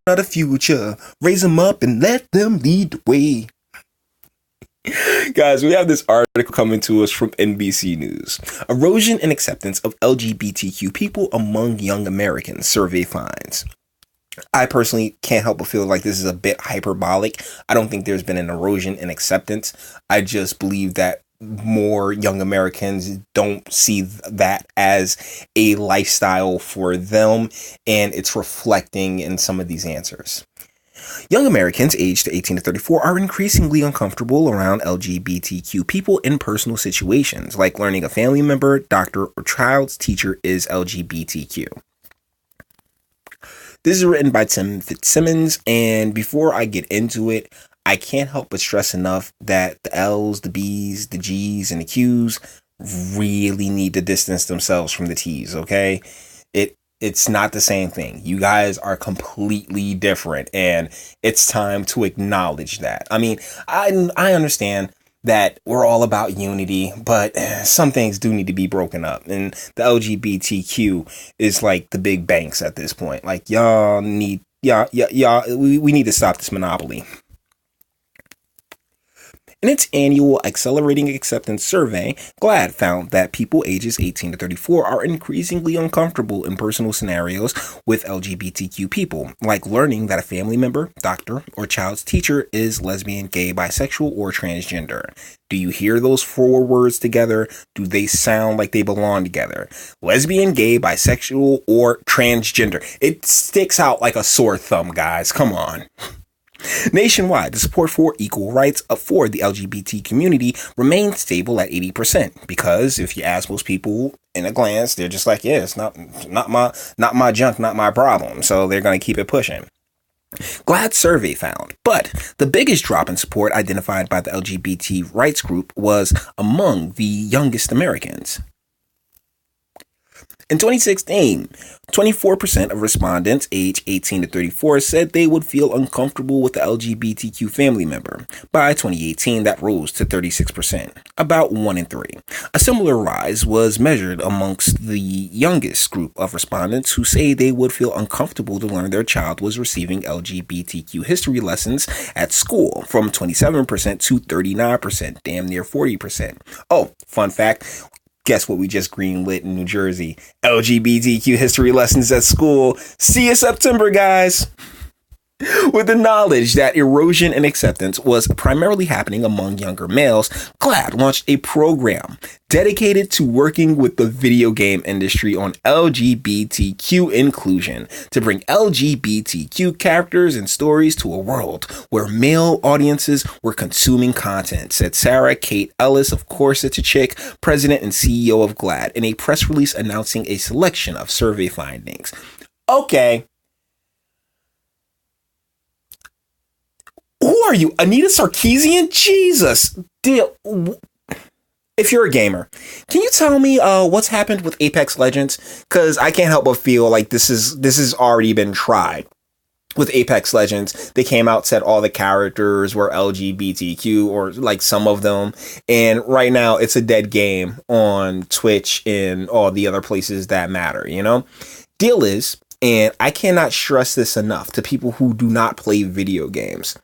of the future. Raise them up and let them lead the way. Guys, we have this article coming to us from NBC News. Erosion and acceptance of LGBTQ people among young Americans, survey finds. I personally can't help but feel like this is a bit hyperbolic. I don't think there's been an erosion in acceptance. I just believe that more young Americans don't see that as a lifestyle for them, and it's reflecting in some of these answers. Young Americans aged 18 to 34 are increasingly uncomfortable around LGBTQ people in personal situations, like learning a family member, doctor, or child's teacher is LGBTQ. This is written by Tim Fitzsimmons, and before I get into it, I can't help but stress enough that the L's, the B's, the G's, and the Q's really need to distance themselves from the T's, okay? It's not the same thing. You guys are completely different, and it's time to acknowledge that. I mean, I understand that we're all about unity, but some things do need to be broken up. And the LGBTQ is like the big banks at this point. Like, we need to stop this monopoly. In its annual Accelerating Acceptance Survey, GLAAD found that people ages 18 to 34 are increasingly uncomfortable in personal scenarios with LGBTQ people, like learning that a family member, doctor, or child's teacher is lesbian, gay, bisexual, or transgender. Do you hear those four words together? Do they sound like they belong together? Lesbian, gay, bisexual, or transgender. It sticks out like a sore thumb, guys. Come on. Nationwide, the support for equal rights for the LGBT community remains stable at 80%, because if you ask most people in a glance, they're just like, yeah, it's not my junk, not my problem. So they're going to keep it pushing. GLAAD survey found, but the biggest drop in support identified by the LGBT rights group was among the youngest Americans. In 2016, 24% of respondents aged 18 to 34 said they would feel uncomfortable with the LGBTQ family member. By 2018, that rose to 36%, about 1 in 3. A similar rise was measured amongst the youngest group of respondents who say they would feel uncomfortable to learn their child was receiving LGBTQ history lessons at school, from 27% to 39%, damn near 40%. Oh, fun fact. Guess what we just greenlit in New Jersey? LGBTQ history lessons at school. See you September, guys. With the knowledge that erosion and acceptance was primarily happening among younger males, GLAAD launched a program dedicated to working with the video game industry on LGBTQ inclusion to bring LGBTQ characters and stories to a world where male audiences were consuming content, said Sarah Kate Ellis of Course It's a Chick, president and CEO of GLAAD, in a press release announcing a selection of survey findings. Okay. Who are you, Anita Sarkeesian? Jesus. If you're a gamer, can you tell me what's happened with Apex Legends? Because I can't help but feel like this has already been tried. With Apex Legends, they came out, said all the characters were LGBTQ, or like some of them. And right now, it's a dead game on Twitch and all the other places that matter, you know? Deal is, and I cannot stress this enough to people who do not play video games,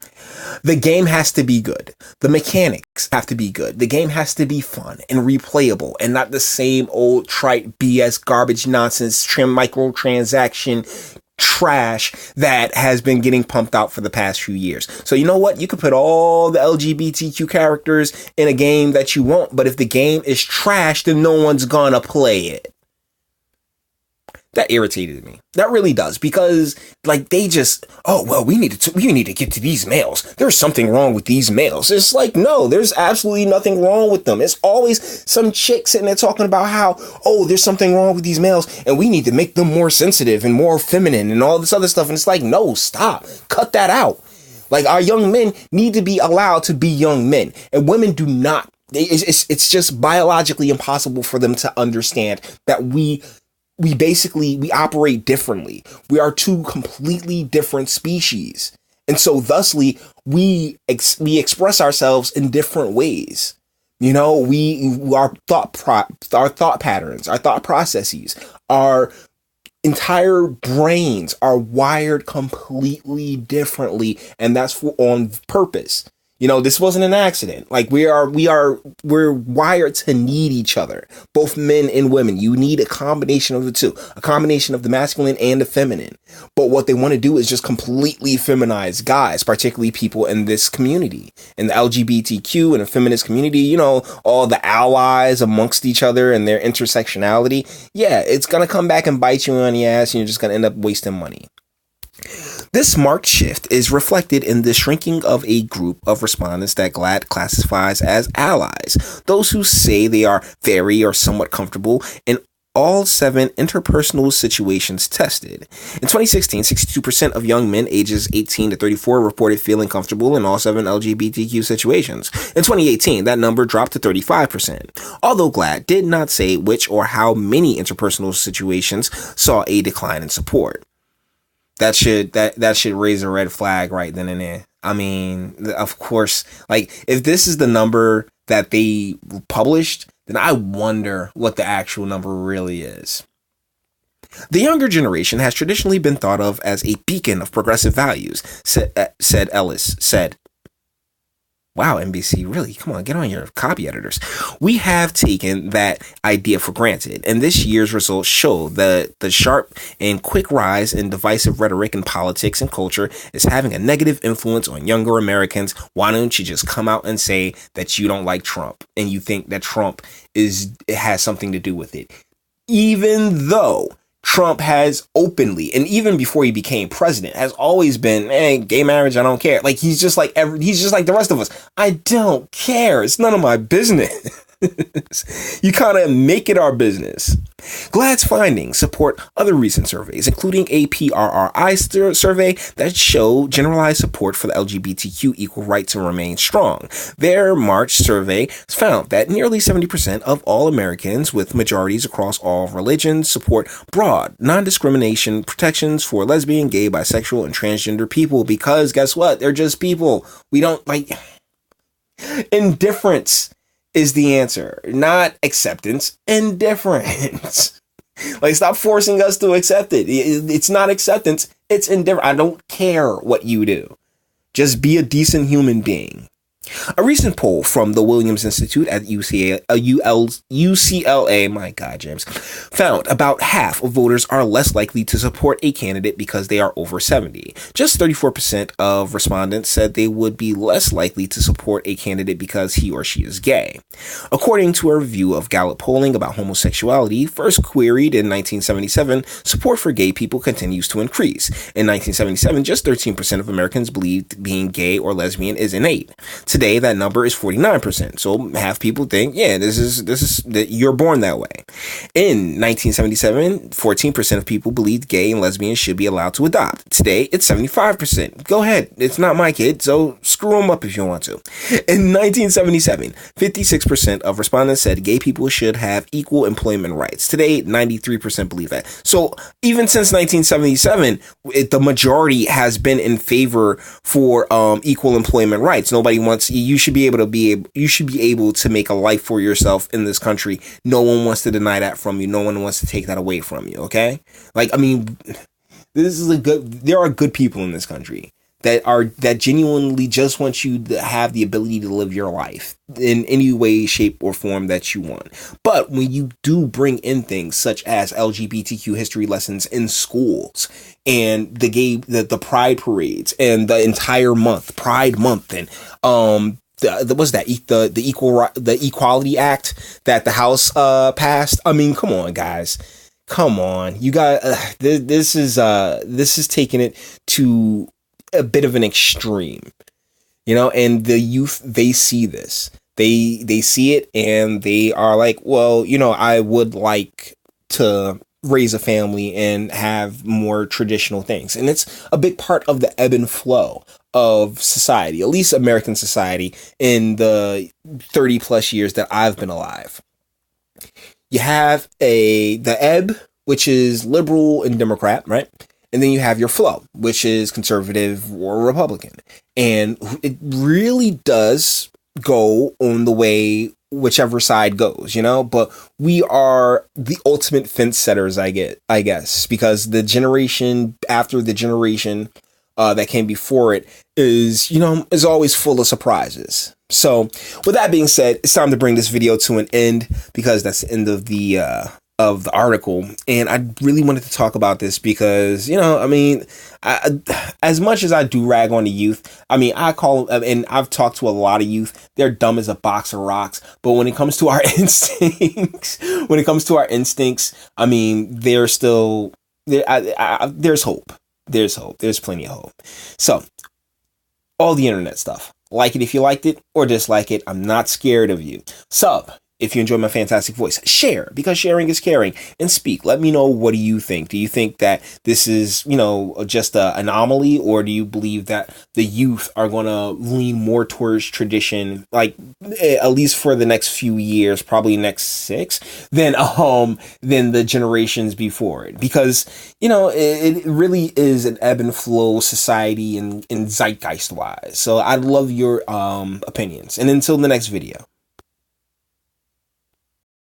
the game has to be good. The mechanics have to be good. The game has to be fun and replayable and not the same old trite BS garbage nonsense microtransaction trash that has been getting pumped out for the past few years. So you know what? You could put all the LGBTQ characters in a game that you want, but if the game is trash, then no one's gonna play it. That irritated me. That really does, because like they just, oh well, we need to get to these males. There's something wrong with these males. It's like, no, there's absolutely nothing wrong with them. It's always some chick sitting there talking about how, oh, there's something wrong with these males and we need to make them more sensitive and more feminine and all this other stuff. And it's like, no, stop, cut that out. Like, our young men need to be allowed to be young men, and women do not. It's just biologically impossible for them to understand that we operate differently. We are two completely different species. And so thusly, we express ourselves in different ways. You know, our thought patterns, our thought processes are entire brains are wired completely differently, and that's on purpose. This wasn't an accident. Like we're wired to need each other, both men and women. You need a combination of the two, a combination of the masculine and the feminine. But what they want to do is just completely feminize guys, particularly people in this community, in the LGBTQ and the feminist community, all the allies amongst each other and their intersectionality. Yeah, it's going to come back and bite you on the ass, and you're just going to end up wasting money. This marked shift is reflected in the shrinking of a group of respondents that GLAAD classifies as allies, those who say they are very or somewhat comfortable in all 7 interpersonal situations tested. In 2016, 62% of young men ages 18 to 34 reported feeling comfortable in all 7 LGBTQ situations. In 2018, that number dropped to 35%. Although GLAAD did not say which or how many interpersonal situations saw a decline in support. That should raise a red flag right then and there. I mean, of course, like, if this is the number that they published, then I wonder what the actual number really is. The younger generation has traditionally been thought of as a beacon of progressive values, said Ellis said. Wow, NBC, really? Come on, get on your copy editors. We have taken that idea for granted, and this year's results show that the sharp and quick rise in divisive rhetoric in politics and culture is having a negative influence on younger Americans. Why don't you just come out and say that you don't like Trump and you think that Trump has something to do with it? Even though Trump has openly, and even before he became president, has always been, hey, gay marriage, I don't care. Like, he's just like the rest of us. I don't care. It's none of my business. You kind of make it our business. GLAAD's findings support other recent surveys, including a PRRI survey that showed generalized support for the LGBTQ equal right to remain strong. Their March survey found that nearly 70% of all Americans, with majorities across all religions, support broad, non-discrimination protections for lesbian, gay, bisexual, and transgender people, because guess what? They're just people. We don't like... Indifference is the answer, not acceptance. Indifference. Like, stop forcing us to accept it. It's not acceptance, it's indifference. I don't care what you do. Just be a decent human being. A recent poll from the Williams Institute at UCLA, my God, James, found about half of voters are less likely to support a candidate because they are over 70. Just 34% of respondents said they would be less likely to support a candidate because he or she is gay. According to a review of Gallup polling about homosexuality, first queried in 1977, support for gay people continues to increase. In 1977, just 13% of Americans believed being gay or lesbian is innate. Today, that number is 49%. So half people think, yeah, this is that you're born that way. In 1977, 14% of people believed gay and lesbians should be allowed to adopt. Today, it's 75%. Go ahead. It's not my kid, so screw them up if you want to. In 1977, 56% of respondents said gay people should have equal employment rights. Today, 93% believe that. So even since 1977, the majority has been in favor for equal employment rights. Nobody wants. You should be able to make a life for yourself in this country. No one wants to deny that from you. No one wants to take that away from you. Okay? Like, I mean, there are good people in this country that genuinely just want you to have the ability to live your life in any way, shape, or form that you want. But when you do bring in things such as LGBTQ history lessons in schools and the pride parades and the entire month, Pride Month, and the Equality Act that the House passed. I mean, come on, guys. Come on. You got this is taking it to a bit of an extreme, and the youth, they see this, they see it, and they are like, well, I would like to raise a family and have more traditional things. And it's a big part of the ebb and flow of society, at least American society, in the 30 plus years that I've been alive. You have the ebb, which is liberal and Democrat, right? And then you have your flow, which is conservative or Republican. And it really does go on the way whichever side goes, you know, but we are the ultimate fence setters, I guess, because the generation after the generation that came before it is, you know, is always full of surprises. So with that being said, it's time to bring this video to an end, because that's the end of the article. And I really wanted to talk about this because, you know, I mean, as much as I do rag on the youth, I mean, I call them, and I've talked to a lot of youth, they're dumb as a box of rocks. But when it comes to our instincts, I mean, they're still there. There's hope. There's hope. There's plenty of hope. So all the internet stuff, like it if you liked it, or dislike it. I'm not scared of you. Sub if you enjoy my fantastic voice. Share, because sharing is caring. And speak. Let me know, what do you think? Do you think that this is, you know, just an anomaly, or do you believe that the youth are going to lean more towards tradition, like at least for the next few years, probably next 6, than the generations before it? Because, you know, it really is an ebb and flow society and zeitgeist wise. So I'd love your opinions. And until the next video.